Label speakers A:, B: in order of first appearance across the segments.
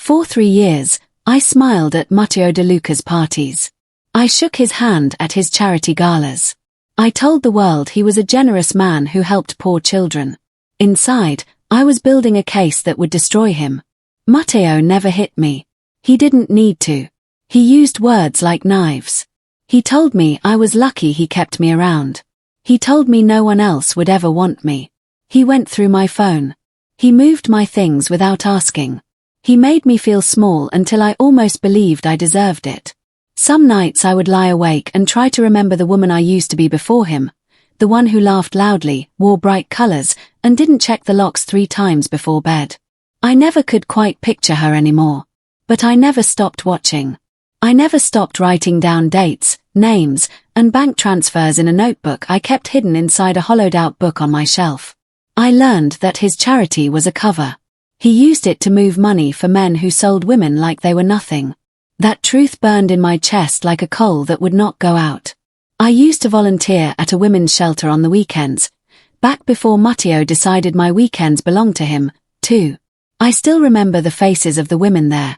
A: For 3 years, I smiled at Matteo De Luca's parties. I shook his hand at his charity galas. I told the world he was a generous man who helped poor children. Inside, I was building a case that would destroy him. Matteo never hit me. He didn't need to. He used words like knives. He told me I was lucky he kept me around. He told me no one else would ever want me. He went through my phone. He moved my things without asking. He made me feel small until I almost believed I deserved it. Some nights I would lie awake and try to remember the woman I used to be before him, the one who laughed loudly, wore bright colors, and didn't check the locks 3 times before bed. I never could quite picture her anymore. But I never stopped watching. I never stopped writing down dates, names, and bank transfers in a notebook I kept hidden inside a hollowed-out book on my shelf. I learned that his charity was a cover. He used it to move money for men who sold women like they were nothing. That truth burned in my chest like a coal that would not go out. I used to volunteer at a women's shelter on the weekends, back before Matteo decided my weekends belonged to him, too. I still remember the faces of the women there,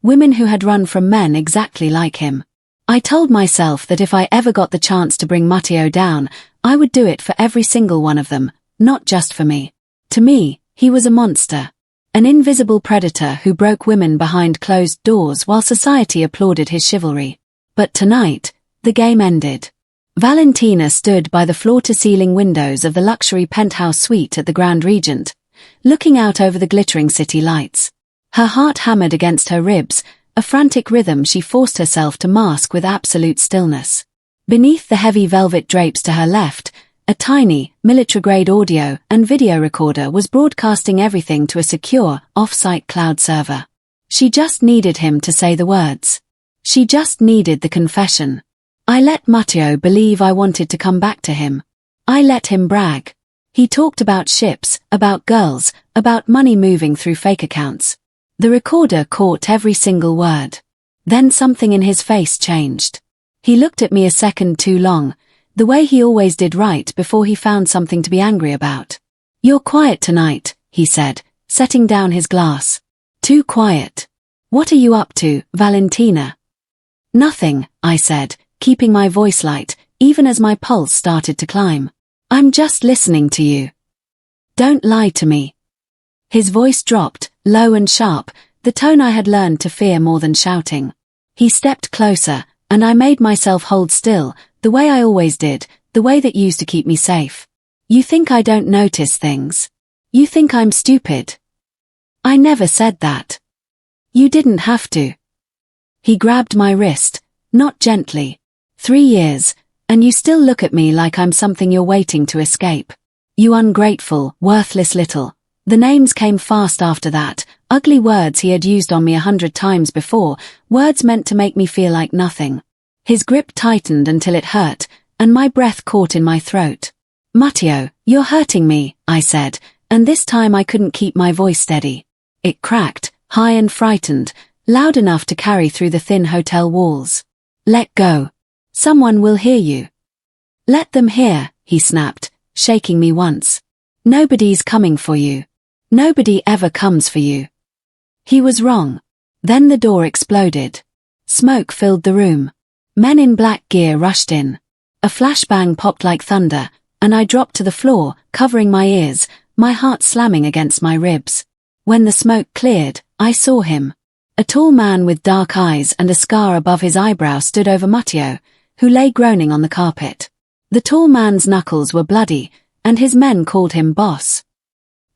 A: women who had run from men exactly like him. I told myself that if I ever got the chance to bring Matteo down, I would do it for every single one of them, not just for me. To me, he was a monster. An invisible predator who broke women behind closed doors while society applauded his chivalry. But tonight, the game ended. Valentina stood by the floor-to-ceiling windows of the luxury penthouse suite at the Grand Regent, looking out over the glittering city lights. Her heart hammered against her ribs, a frantic rhythm she forced herself to mask with absolute stillness. Beneath the heavy velvet drapes to her left, a tiny, military-grade audio and video recorder was broadcasting everything to a secure, off-site cloud server. She just needed him to say the words. She just needed the confession. I let Matteo believe I wanted to come back to him. I let him brag. He talked about ships, about girls, about money moving through fake accounts. The recorder caught every single word. Then something in his face changed. He looked at me a second too long, the way he always did right before he found something to be angry about. "You're quiet tonight," he said, setting down his glass. "Too quiet. What are you up to, Valentina?" "Nothing," I said, keeping my voice light, even as my pulse started to climb. "I'm just listening to you. Don't lie to me." His voice dropped, low and sharp, the tone I had learned to fear more than shouting. He stepped closer, and I made myself hold still, the way I always did, the way that used to keep me safe. "You think I don't notice things? You think I'm stupid?" "I never said that. You didn't have to." He grabbed my wrist, not gently. 3 years, and you still look at me like I'm something you're waiting to escape. You ungrateful, worthless little. The names came fast after that, ugly words he had used on me 100 times before, words meant to make me feel like nothing. His grip tightened until it hurt, and my breath caught in my throat. "Matteo, you're hurting me," I said, and this time I couldn't keep my voice steady. It cracked, high and frightened, loud enough to carry through the thin hotel walls. "Let go. Someone will hear you." "Let them hear," he snapped, shaking me once. "Nobody's coming for you. Nobody ever comes for you." He was wrong. Then the door exploded. Smoke filled the room. Men in black gear rushed in. A flashbang popped like thunder, and I dropped to the floor, covering my ears, my heart slamming against my ribs. When the smoke cleared, I saw him. A tall man with dark eyes and a scar above his eyebrow stood over Matteo, who lay groaning on the carpet. The tall man's knuckles were bloody, and his men called him boss.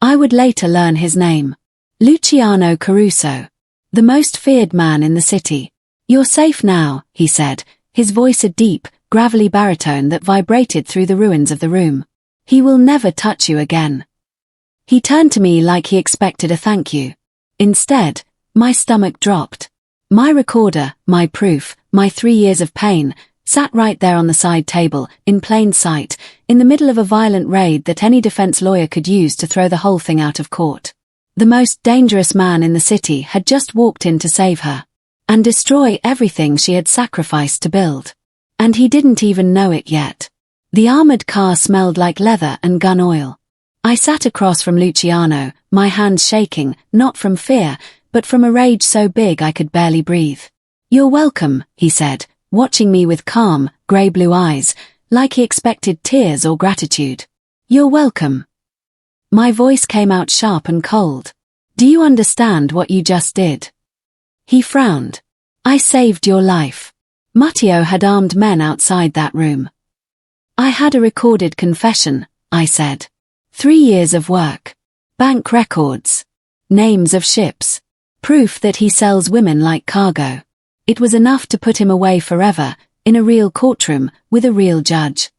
A: I would later learn his name. Luciano Caruso. The most feared man in the city. "You're safe now," he said, his voice a deep, gravelly baritone that vibrated through the ruins of the room. "He will never touch you again." He turned to me like he expected a thank you. Instead, my stomach dropped. My recorder, my proof, my 3 years of pain, sat right there on the side table, in plain sight, in the middle of a violent raid that any defense lawyer could use to throw the whole thing out of court. The most dangerous man in the city had just walked in to save her and destroy everything she had sacrificed to build. And he didn't even know it yet. The armored car smelled like leather and gun oil. I sat across from Luciano, my hands shaking, not from fear, but from a rage so big I could barely breathe. "You're welcome," he said, watching me with calm, grey-blue eyes, like he expected tears or gratitude. "You're welcome." My voice came out sharp and cold. "Do you understand what you just did?" He frowned. "I saved your life." Matteo had armed men outside that room. "I had a recorded confession," I said. 3 years of work. Bank records. Names of ships. Proof that he sells women like cargo. It was enough to put him away forever, in a real courtroom, with a real judge.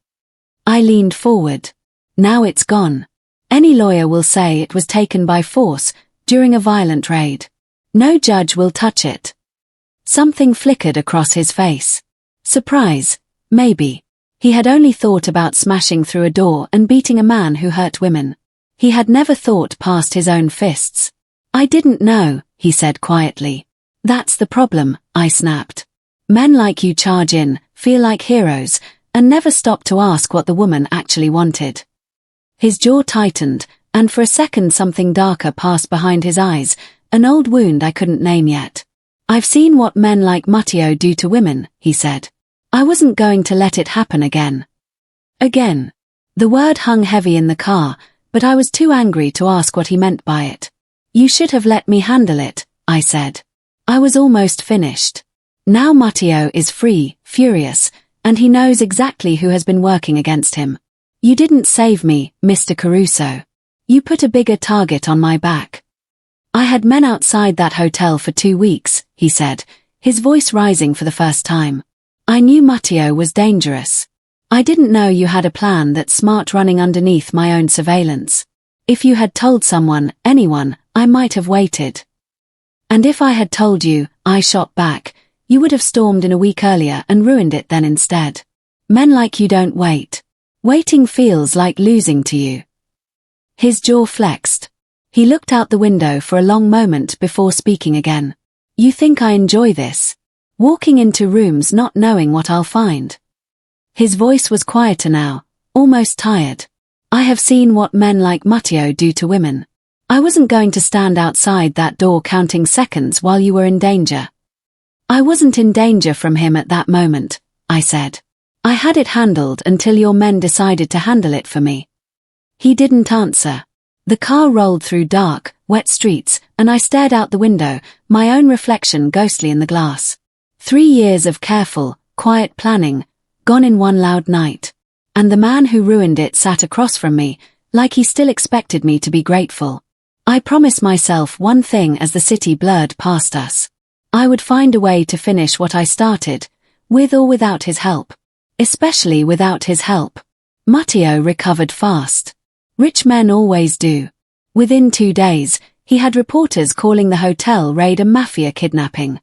A: I leaned forward. "Now it's gone. Any lawyer will say it was taken by force, during a violent raid. No judge will touch it." Something flickered across his face. Surprise, maybe. He had only thought about smashing through a door and beating a man who hurt women. He had never thought past his own fists. "I didn't know," he said quietly. "That's the problem," I snapped. "Men like you charge in, feel like heroes, and never stop to ask what the woman actually wanted." His jaw tightened, and for a second something darker passed behind his eyes, an old wound I couldn't name yet. "I've seen what men like Matteo do to women," he said. "I wasn't going to let it happen again." Again. The word hung heavy in the car, but I was too angry to ask what he meant by it. "You should have let me handle it," I said. I was almost finished. Now Matteo is free, furious, and he knows exactly who has been working against him. "You didn't save me, Mr. Caruso. You put a bigger target on my back." "I had men outside that hotel for 2 weeks," he said, his voice rising for the first time. "I knew Matteo was dangerous. I didn't know you had a plan that's smart running underneath my own surveillance. If you had told someone, anyone, I might have waited. And if I had told you," I shot back, "you would have stormed in a week earlier and ruined it then instead. Men like you don't wait. Waiting feels like losing to you." His jaw flexed. He looked out the window for a long moment before speaking again. "You think I enjoy this? Walking into rooms not knowing what I'll find?" His voice was quieter now, almost tired. "I have seen what men like Matteo do to women. I wasn't going to stand outside that door counting seconds while you were in danger." "I wasn't in danger from him at that moment," I said. "I had it handled until your men decided to handle it for me." He didn't answer. The car rolled through dark, wet streets, and I stared out the window, my own reflection ghostly in the glass. 3 years of careful, quiet planning, gone in one loud night. And the man who ruined it sat across from me, like he still expected me to be grateful. I promised myself one thing as the city blurred past us. I would find a way to finish what I started, with or without his help. Especially without his help. Matteo recovered fast. Rich men always do. Within 2 days, he had reporters calling the hotel raid a mafia kidnapping.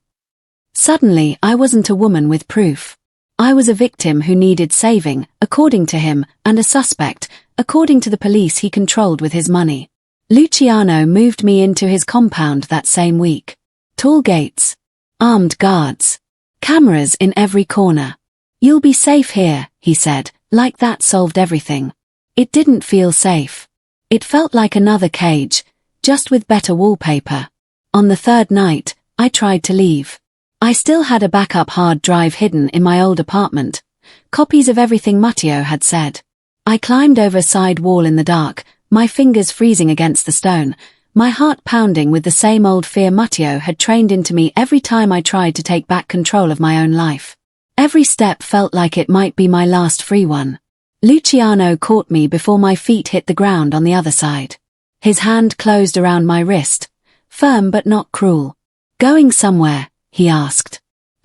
A: Suddenly, I wasn't a woman with proof. I was a victim who needed saving, according to him, and a suspect, according to the police he controlled with his money. Luciano moved me into his compound that same week. Tall gates. Armed guards. Cameras in every corner. "You'll be safe here," he said, like that solved everything. It didn't feel safe. It felt like another cage, just with better wallpaper. On the 3rd night, I tried to leave. I still had a backup hard drive hidden in my old apartment, copies of everything Matteo had said. I climbed over a side wall in the dark, my fingers freezing against the stone, my heart pounding with the same old fear Matteo had trained into me every time I tried to take back control of my own life. Every step felt like it might be my last free one. Luciano caught me before my feet hit the ground on the other side. His hand closed around my wrist, firm but not cruel. "Going somewhere?" he asked.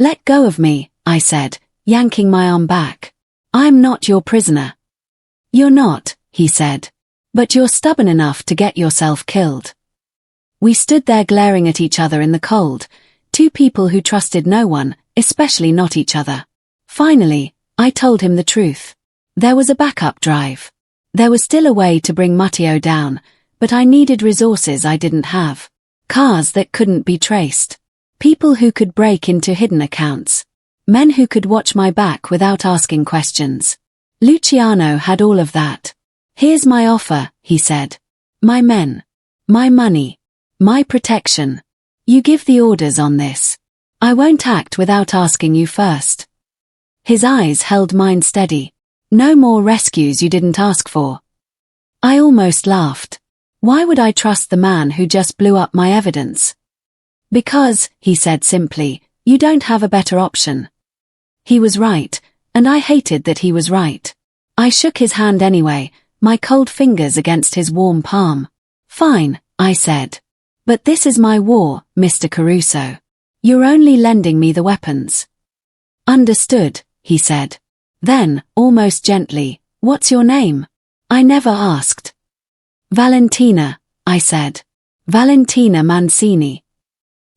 A: "Let go of me," I said, yanking my arm back. "I'm not your prisoner." "You're not," he said. "But you're stubborn enough to get yourself killed." We stood there glaring at each other in the cold, 2 people who trusted no one, especially not each other. Finally, I told him the truth. There was a backup drive. There was still a way to bring Matteo down, but I needed resources I didn't have. Cars that couldn't be traced. People who could break into hidden accounts. Men who could watch my back without asking questions. Luciano had all of that. "Here's my offer," he said. "My men. My money. My protection. You give the orders on this. I won't act without asking you first. His eyes held mine steady. No more rescues you didn't ask for. I almost laughed. Why would I trust the man who just blew up my evidence? Because, he said simply, you don't have a better option. He was right, and I hated that he was right. I shook his hand anyway, my cold fingers against his warm palm. Fine, I said. But this is my war, Mr. Caruso. You're only lending me the weapons. Understood, he said. Then, almost gently, what's your name? I never asked. Valentina, I said. Valentina Mancini.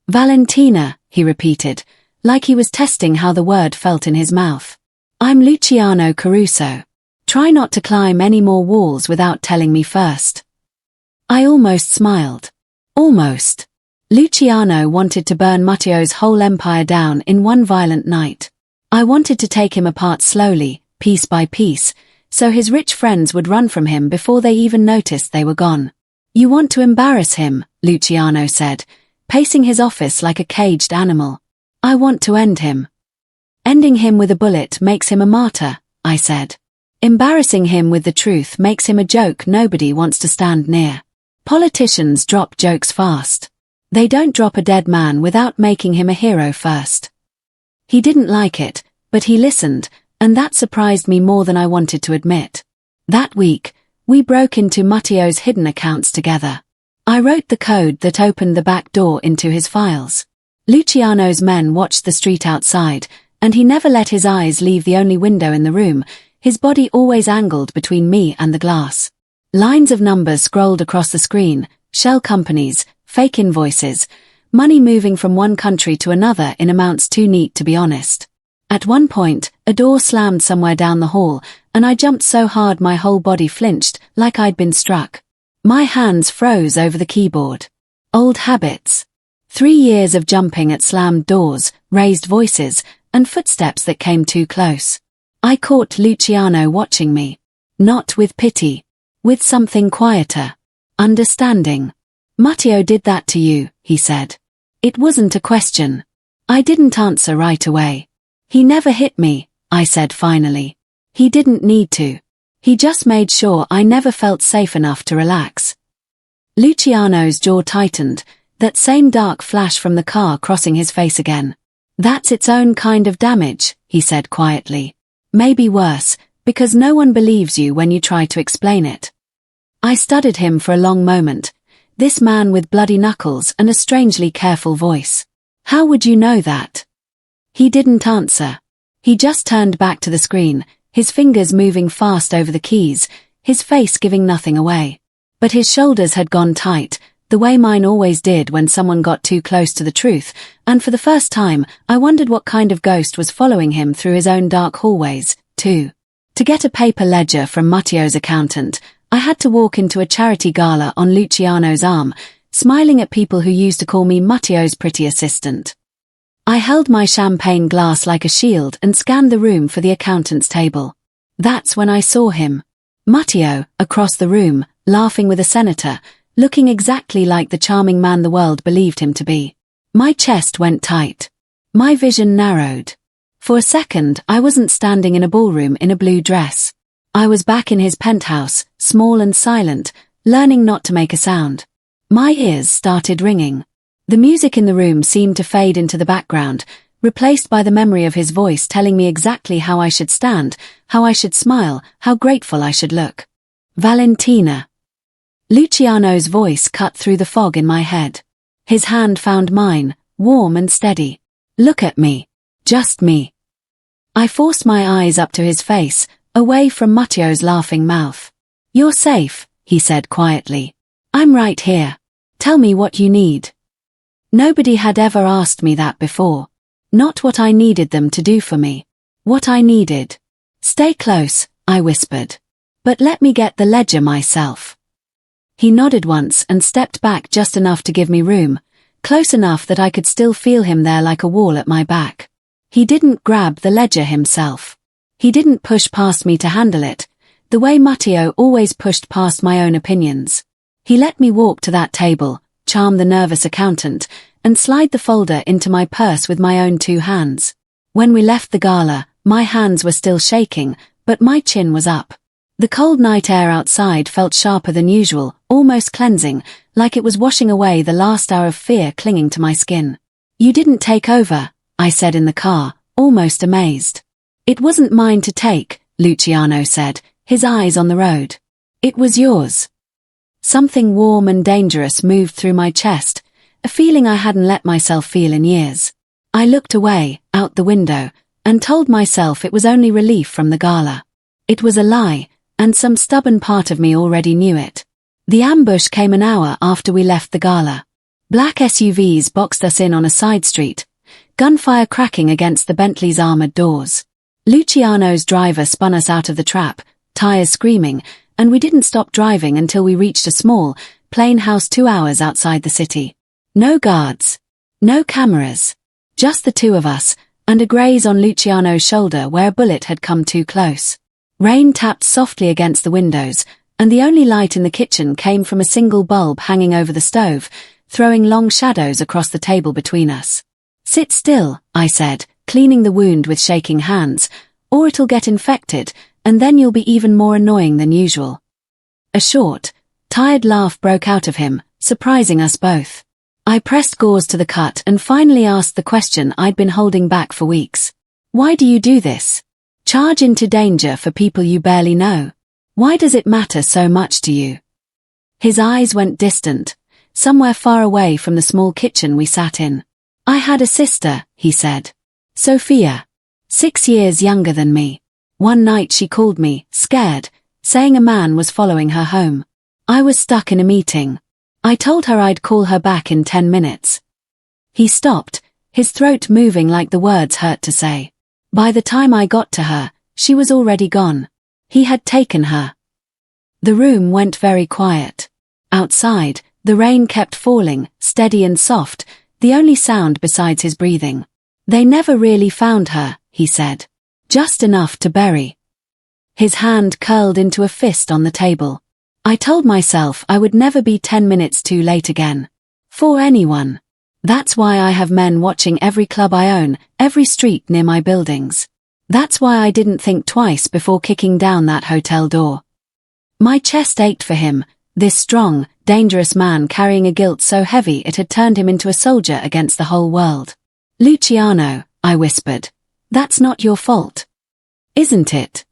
A: Valentina, he repeated, like he was testing how the word felt in his mouth. I'm Luciano Caruso. Try not to climb any more walls without telling me first. I almost smiled. Almost. Luciano wanted to burn Matteo's whole empire down in one violent night. I wanted to take him apart slowly, piece by piece, so his rich friends would run from him before they even noticed they were gone. You want to embarrass him, Luciano said, pacing his office like a caged animal. I want to end him. Ending him with a bullet makes him a martyr, I said. Embarrassing him with the truth makes him a joke nobody wants to stand near. Politicians drop jokes fast. They don't drop a dead man without making him a hero first. He didn't like it, but he listened, and that surprised me more than I wanted to admit. That week, we broke into Matteo's hidden accounts together. I wrote the code that opened the back door into his files. Luciano's men watched the street outside, and he never let his eyes leave the only window in the room, his body always angled between me and the glass. Lines of numbers scrolled across the screen, shell companies, fake invoices, money moving from one country to another in amounts too neat to be honest. At one point, a door slammed somewhere down the hall, and I jumped so hard my whole body flinched, like I'd been struck. My hands froze over the keyboard. Old habits. 3 years of jumping at slammed doors, raised voices, and footsteps that came too close. I caught Luciano watching me. Not with pity. With something quieter. Understanding. Matteo did that to you, he said. It wasn't a question. I didn't answer right away. He never hit me, I said finally. He didn't need to. He just made sure I never felt safe enough to relax. Luciano's jaw tightened, that same dark flash from the car crossing his face again. That's its own kind of damage, he said quietly. Maybe worse, because no one believes you when you try to explain it. I studied him for a long moment, this man with bloody knuckles and a strangely careful voice. How would you know that? He didn't answer. He just turned back to the screen, his fingers moving fast over the keys, his face giving nothing away. But his shoulders had gone tight, the way mine always did when someone got too close to the truth, and for the first time, I wondered what kind of ghost was following him through his own dark hallways, too. To get a paper ledger from Matteo's accountant, I had to walk into a charity gala on Luciano's arm, smiling at people who used to call me Matteo's pretty assistant. I held my champagne glass like a shield and scanned the room for the accountant's table. That's when I saw him. Matteo, across the room, laughing with a senator, looking exactly like the charming man the world believed him to be. My chest went tight. My vision narrowed. For a second, I wasn't standing in a ballroom in a blue dress. I was back in his penthouse, small and silent, learning not to make a sound. My ears started ringing. The music in the room seemed to fade into the background, replaced by the memory of his voice telling me exactly how I should stand, how I should smile, how grateful I should look. Valentina. Luciano's voice cut through the fog in my head. His hand found mine, warm and steady. Look at me. Just me. I forced my eyes up to his face, away from Matteo's laughing mouth. You're safe, he said quietly. I'm right here. Tell me what you need. Nobody had ever asked me that before. Not what I needed them to do for me. What I needed. Stay close, I whispered. But let me get the ledger myself. He nodded once and stepped back just enough to give me room, close enough that I could still feel him there like a wall at my back. He didn't grab the ledger himself. He didn't push past me to handle it, the way Matteo always pushed past my own opinions. He let me walk to that table, charm the nervous accountant, and slide the folder into my purse with my own 2 hands. When we left the gala, my hands were still shaking, but my chin was up. The cold night air outside felt sharper than usual, almost cleansing, like it was washing away the last hour of fear clinging to my skin. "You didn't take over," I said in the car, almost amazed. "It wasn't mine to take," Luciano said, his eyes on the road. "It was yours." Something warm and dangerous moved through my chest, a feeling I hadn't let myself feel in years. I looked away, out the window, and told myself it was only relief from the gala. It was a lie, and some stubborn part of me already knew it. The ambush came an hour after we left the gala. Black SUVs boxed us in on a side street, gunfire cracking against the Bentley's armored doors. Luciano's driver spun us out of the trap, tires screaming, and we didn't stop driving until we reached a small, plain house 2 hours outside the city. No guards. No cameras. Just the 2 of us, and a graze on Luciano's shoulder where a bullet had come too close. Rain tapped softly against the windows, and the only light in the kitchen came from a single bulb hanging over the stove, throwing long shadows across the table between us. "Sit still," I said, cleaning the wound with shaking hands, "or it'll get infected, and then you'll be even more annoying than usual." A short, tired laugh broke out of him, surprising us both. I pressed gauze to the cut and finally asked the question I'd been holding back for weeks. "Why do you do this? Charge into danger for people you barely know? Why does it matter so much to you?" His eyes went distant, somewhere far away from the small kitchen we sat in. "I had a sister," he said. "Sophia. 6 years younger than me. One night she called me, scared, saying a man was following her home. I was stuck in a meeting. I told her I'd call her back in 10 minutes. He stopped, his throat moving like the words hurt to say. By the time I got to her, she was already gone. He had taken her. The room went very quiet. Outside, the rain kept falling, steady and soft, the only sound besides his breathing. "They never really found her," he said. "Just enough to bury." His hand curled into a fist on the table. I told myself I would never be 10 minutes too late again. For anyone. That's why I have men watching every club I own, every street near my buildings. That's why I didn't think twice before kicking down that hotel door. My chest ached for him, this strong, dangerous man carrying a guilt so heavy it had turned him into a soldier against the whole world. "Luciano," I whispered, "that's not your fault. Isn't it?"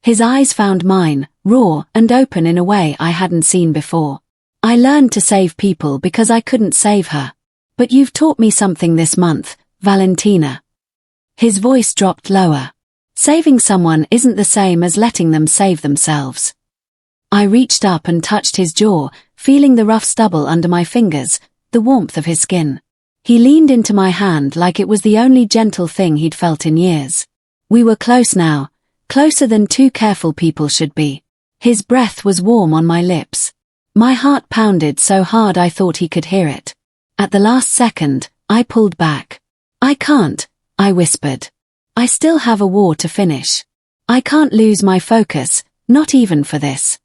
A: His eyes found mine, raw and open in a way I hadn't seen before. "I learned to save people because I couldn't save her. But you've taught me something this month, Valentina." His voice dropped lower. "Saving someone isn't the same as letting them save themselves." I reached up and touched his jaw, feeling the rough stubble under my fingers, the warmth of his skin. He leaned into my hand like it was the only gentle thing he'd felt in years. We were close now, closer than 2 careful people should be. His breath was warm on my lips. My heart pounded so hard I thought he could hear it. At the last second, I pulled back. "I can't," I whispered. "I still have a war to finish. I can't lose my focus, not even for this."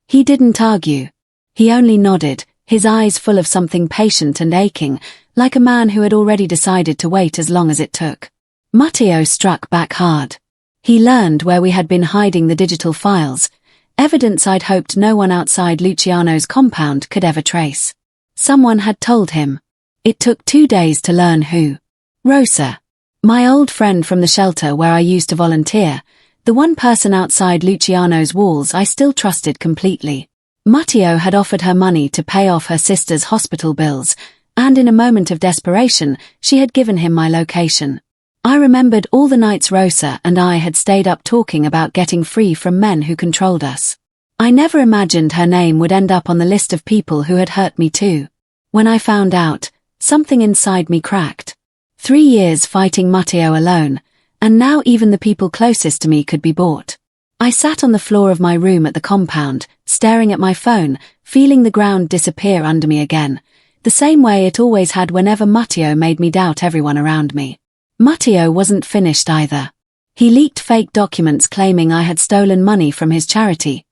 A: He didn't argue. He only nodded, his eyes full of something patient and aching, like a man who had already decided to wait as long as it took. Matteo struck back hard. He learned where we had been hiding the digital files, evidence I'd hoped no one outside Luciano's compound could ever trace. Someone had told him. It took 2 days to learn who. Rosa. My old friend from the shelter where I used to volunteer, the one person outside Luciano's walls I still trusted completely. Matteo had offered her money to pay off her sister's hospital bills, and in a moment of desperation, she had given him my location. I remembered all the nights Rosa and I had stayed up talking about getting free from men who controlled us. I never imagined her name would end up on the list of people who had hurt me too. When I found out, something inside me cracked. 3 years fighting Matteo alone, and now even the people closest to me could be bought. I sat on the floor of my room at the compound, staring at my phone, feeling the ground disappear under me again, the same way it always had whenever Matteo made me doubt everyone around me. Matteo wasn't finished either. He leaked fake documents claiming I had stolen money from his charity,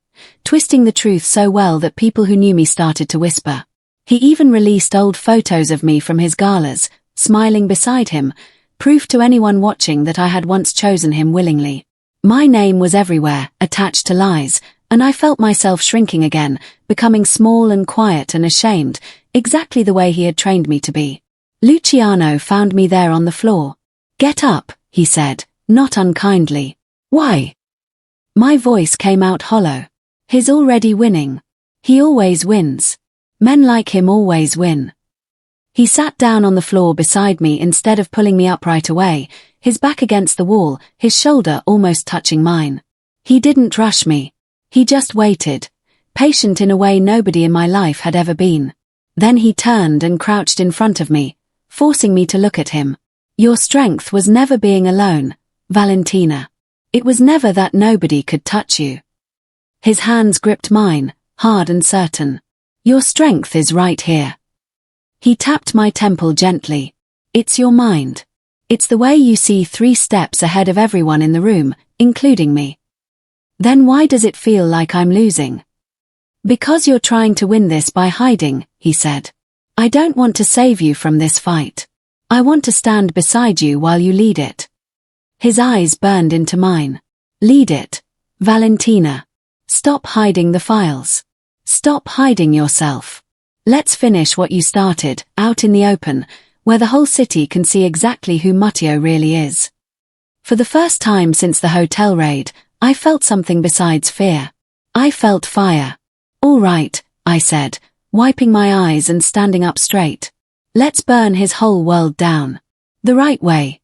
A: twisting the truth so well that people who knew me started to whisper. He even released old photos of me from his galas, smiling beside him, proof to anyone watching that I had once chosen him willingly. My name was everywhere, attached to lies, and I felt myself shrinking again, becoming small and quiet and ashamed, exactly the way he had trained me to be. Luciano found me there on the floor. "Get up," he said, not unkindly. "Why?" My voice came out hollow. "He's already winning. He always wins. Men like him always win." He sat down on the floor beside me instead of pulling me up right away, his back against the wall, his shoulder almost touching mine. He didn't rush me. He just waited, patient in a way nobody in my life had ever been. Then he turned and crouched in front of me, forcing me to look at him. "Your strength was never being alone, Valentina. It was never that nobody could touch you." His hands gripped mine, hard and certain. "Your strength is right here." He tapped my temple gently. "It's your mind. It's the way you see 3 steps ahead of everyone in the room, including me." "Then why does it feel like I'm losing?" "Because you're trying to win this by hiding," he said. "I don't want to save you from this fight. I want to stand beside you while you lead it." His eyes burned into mine. "Lead it, Valentina. Stop hiding the files. Stop hiding yourself. Let's finish what you started, out in the open, where the whole city can see exactly who Matteo really is." For the first time since the hotel raid, I felt something besides fear. I felt fire. "All right," I said, wiping my eyes and standing up straight. "Let's burn his whole world down. The right way."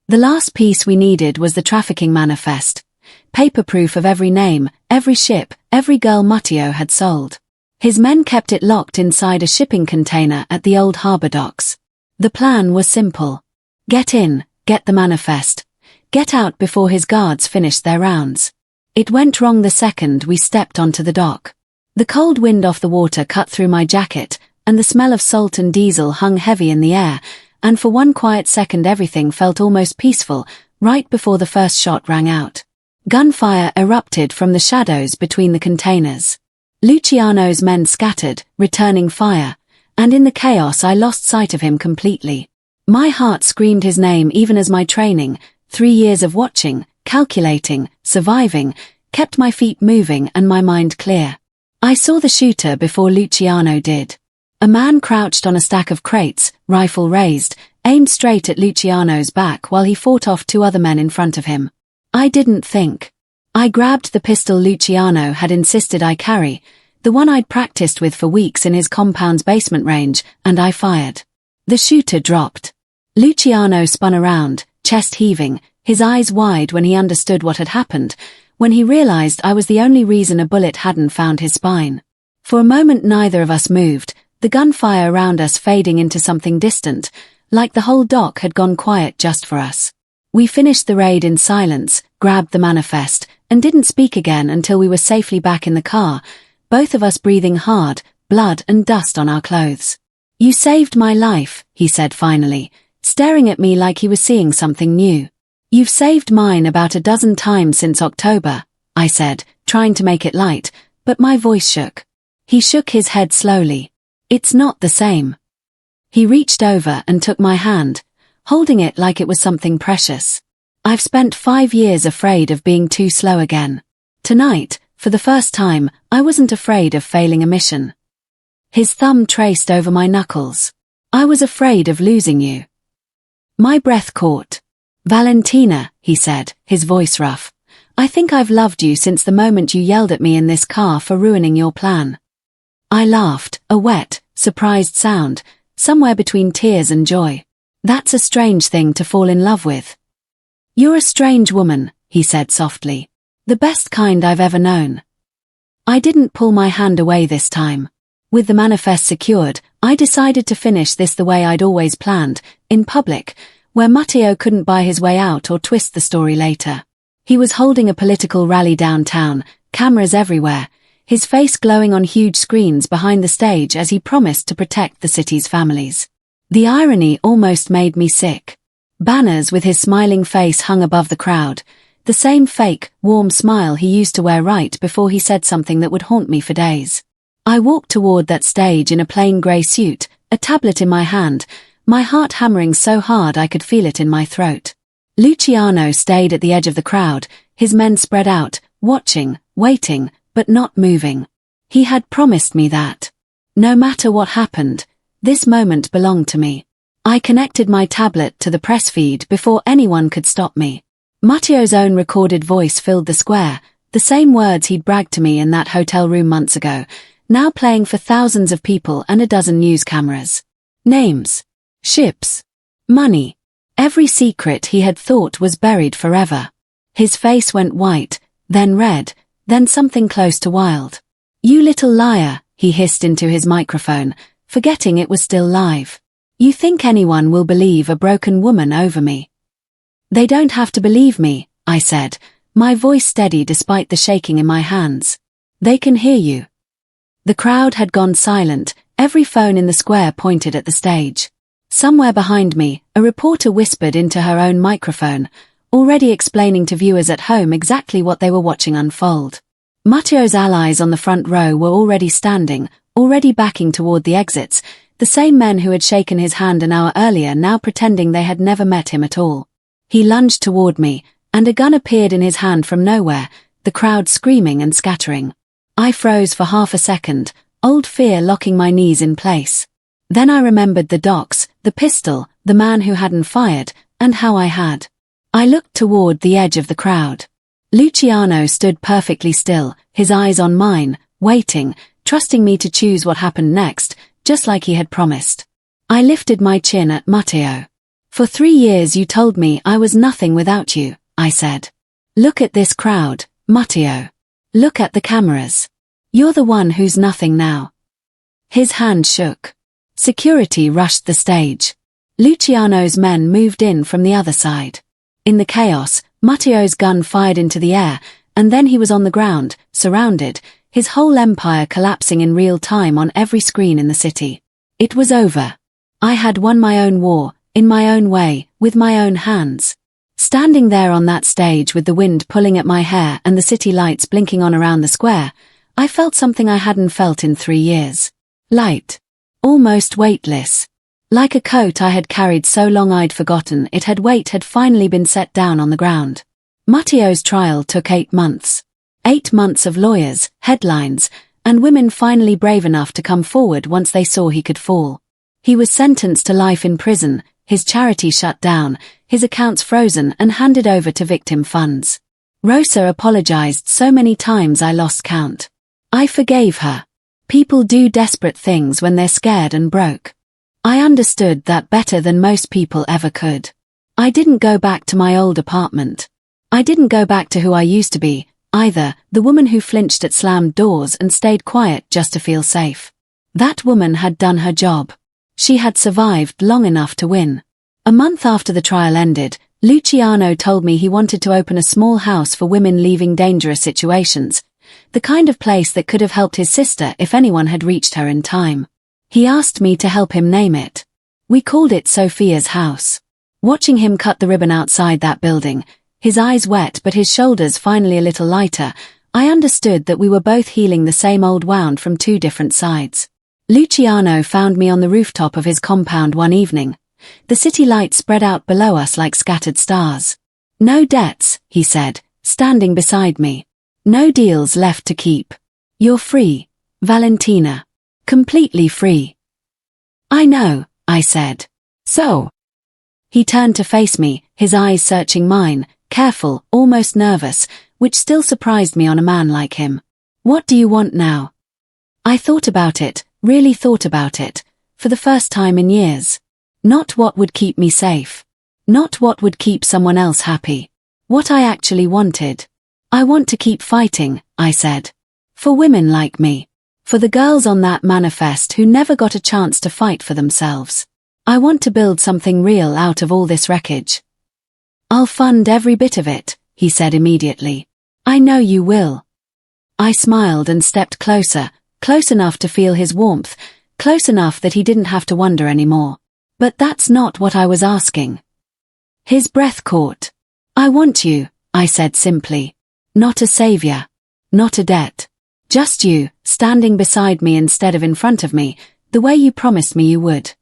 A: The last piece we needed was the trafficking manifest. Paper proof of every name, every ship, every girl Matteo had sold. His men kept it locked inside a shipping container at the old harbor docks. The plan was simple. Get in, get the manifest. Get out before his guards finished their rounds. It went wrong the second we stepped onto the dock. The cold wind off the water cut through my jacket, and the smell of salt and diesel hung heavy in the air, and for one quiet second everything felt almost peaceful, right before the first shot rang out. Gunfire erupted from the shadows between the containers. Luciano's men scattered, returning fire, and in the chaos I lost sight of him completely. My heart screamed his name even as my training, 3 years of watching, calculating, surviving, kept my feet moving and my mind clear. I saw the shooter before Luciano did. A man crouched on a stack of crates, rifle raised, aimed straight at Luciano's back while he fought off 2 other men in front of him. I didn't think. I grabbed the pistol Luciano had insisted I carry, the one I'd practiced with for weeks in his compound's basement range, and I fired. The shooter dropped. Luciano spun around, chest heaving, his eyes wide when he understood what had happened, when he realized I was the only reason a bullet hadn't found his spine. For a moment neither of us moved, the gunfire around us fading into something distant, like the whole dock had gone quiet just for us. We finished the raid in silence, grabbed the manifest, and didn't speak again until we were safely back in the car, both of us breathing hard, blood and dust on our clothes. "You saved my life," he said finally, staring at me like he was seeing something new. "You've saved mine about a dozen times since October," I said, trying to make it light, but my voice shook. He shook his head slowly. "It's not the same." He reached over and took my hand, holding it like it was something precious. "I've spent 5 years afraid of being too slow again. Tonight, for the first time, I wasn't afraid of failing a mission." His thumb traced over my knuckles. "I was afraid of losing you." My breath caught. "Valentina," he said, his voice rough, "I think I've loved you since the moment you yelled at me in this car for ruining your plan." I laughed, a wet, surprised sound, somewhere between tears and joy. "That's a strange thing to fall in love with." "You're a strange woman," he said softly. "The best kind I've ever known." I didn't pull my hand away this time. With the manifest secured, I decided to finish this the way I'd always planned, in public, where Matteo couldn't buy his way out or twist the story later. He was holding a political rally downtown, cameras everywhere, his face glowing on huge screens behind the stage as he promised to protect the city's families. The irony almost made me sick. Banners with his smiling face hung above the crowd, the same fake, warm smile he used to wear right before he said something that would haunt me for days. I walked toward that stage in a plain grey suit, a tablet in my hand, my heart hammering so hard I could feel it in my throat. Luciano stayed at the edge of the crowd, his men spread out, watching, waiting, but not moving. He had promised me that. No matter what happened, this moment belonged to me. I connected my tablet to the press feed before anyone could stop me. Matteo's own recorded voice filled the square, the same words he'd bragged to me in that hotel room months ago, now playing for thousands of people and a dozen news cameras. Names. Ships. Money. Every secret he had thought was buried forever. His face went white, then red, then something close to wild. "You little liar," he hissed into his microphone, forgetting it was still live. "You think anyone will believe a broken woman over me?" "They don't have to believe me," I said, my voice steady despite the shaking in my hands. "They can hear you." The crowd had gone silent, every phone in the square pointed at the stage. Somewhere behind me, a reporter whispered into her own microphone, already explaining to viewers at home exactly what they were watching unfold. Matteo's allies on the front row were already standing, already backing toward the exits, the same men who had shaken his hand an hour earlier now pretending they had never met him at all. He lunged toward me, and a gun appeared in his hand from nowhere, the crowd screaming and scattering. I froze for half a second, old fear locking my knees in place. Then I remembered the docks, the pistol, the man who hadn't fired, and how I had. I looked toward the edge of the crowd. Luciano stood perfectly still, his eyes on mine, waiting, trusting me to choose what happened next, just like he had promised. I lifted my chin at Matteo. "For 3 years you told me I was nothing without you," I said. "Look at this crowd, Matteo. Look at the cameras. You're the one who's nothing now." His hand shook. Security rushed the stage. Luciano's men moved in from the other side. In the chaos, Matteo's gun fired into the air, and then he was on the ground, surrounded, his whole empire collapsing in real time on every screen in the city. It was over. I had won my own war, in my own way, with my own hands. Standing there on that stage with the wind pulling at my hair and the city lights blinking on around the square, I felt something I hadn't felt in 3 years. Light. Almost weightless. Like a coat I had carried so long I'd forgotten weight had finally been set down on the ground. Matteo's trial took 8 months. 8 months of lawyers, headlines, and women finally brave enough to come forward once they saw he could fall. He was sentenced to life in prison, his charity shut down, his accounts frozen and handed over to victim funds. Rosa apologized so many times I lost count. I forgave her. People do desperate things when they're scared and broke. I understood that better than most people ever could. I didn't go back to my old apartment. I didn't go back to who I used to be, either, the woman who flinched at slammed doors and stayed quiet just to feel safe. That woman had done her job. She had survived long enough to win. A month after the trial ended, Luciano told me he wanted to open a small house for women leaving dangerous situations, the kind of place that could have helped his sister if anyone had reached her in time. He asked me to help him name it. We called it Sophia's house. Watching him cut the ribbon outside that building, his eyes wet but his shoulders finally a little lighter, I understood that we were both healing the same old wound from 2 different sides. Luciano found me on the rooftop of his compound one evening. The city lights spread out below us like scattered stars. "No debts," he said, standing beside me. "No deals left to keep. You're free, Valentina. Completely free." "I know," I said. "So?" He turned to face me, his eyes searching mine, careful, almost nervous, which still surprised me on a man like him. "What do you want now?" I thought about it, really thought about it, for the first time in years. Not what would keep me safe. Not what would keep someone else happy. What I actually wanted. "I want to keep fighting," I said. "For women like me. For the girls on that manifest who never got a chance to fight for themselves. I want to build something real out of all this wreckage." "I'll fund every bit of it," he said immediately. "I know you will." I smiled and stepped closer, close enough to feel his warmth, close enough that he didn't have to wonder anymore. "But that's not what I was asking." His breath caught. "I want you," I said simply. "Not a savior. Not a debt. Just you, standing beside me instead of in front of me, the way you promised me you would.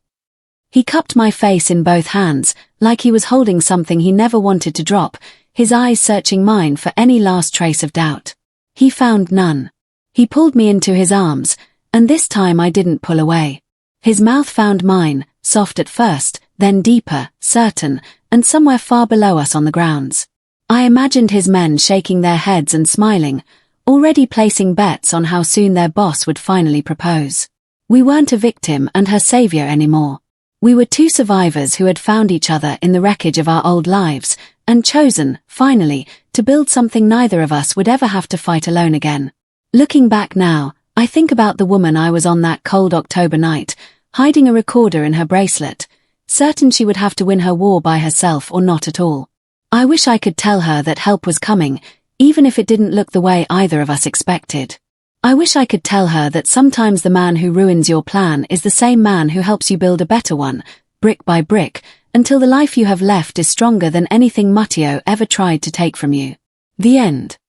A: He cupped my face in both hands, like he was holding something he never wanted to drop, his eyes searching mine for any last trace of doubt. He found none. He pulled me into his arms, and this time I didn't pull away. His mouth found mine, soft at first, then deeper, certain, and somewhere far below us on the grounds. I imagined his men shaking their heads and smiling, already placing bets on how soon their boss would finally propose. We weren't a victim and her savior anymore. We were two survivors who had found each other in the wreckage of our old lives, and chosen, finally, to build something neither of us would ever have to fight alone again. Looking back now, I think about the woman I was on that cold October night, hiding a recorder in her bracelet, certain she would have to win her war by herself or not at all. I wish I could tell her that help was coming, even if it didn't look the way either of us expected. I wish I could tell her that sometimes the man who ruins your plan is the same man who helps you build a better one, brick by brick, until the life you have left is stronger than anything Matteo ever tried to take from you. The end.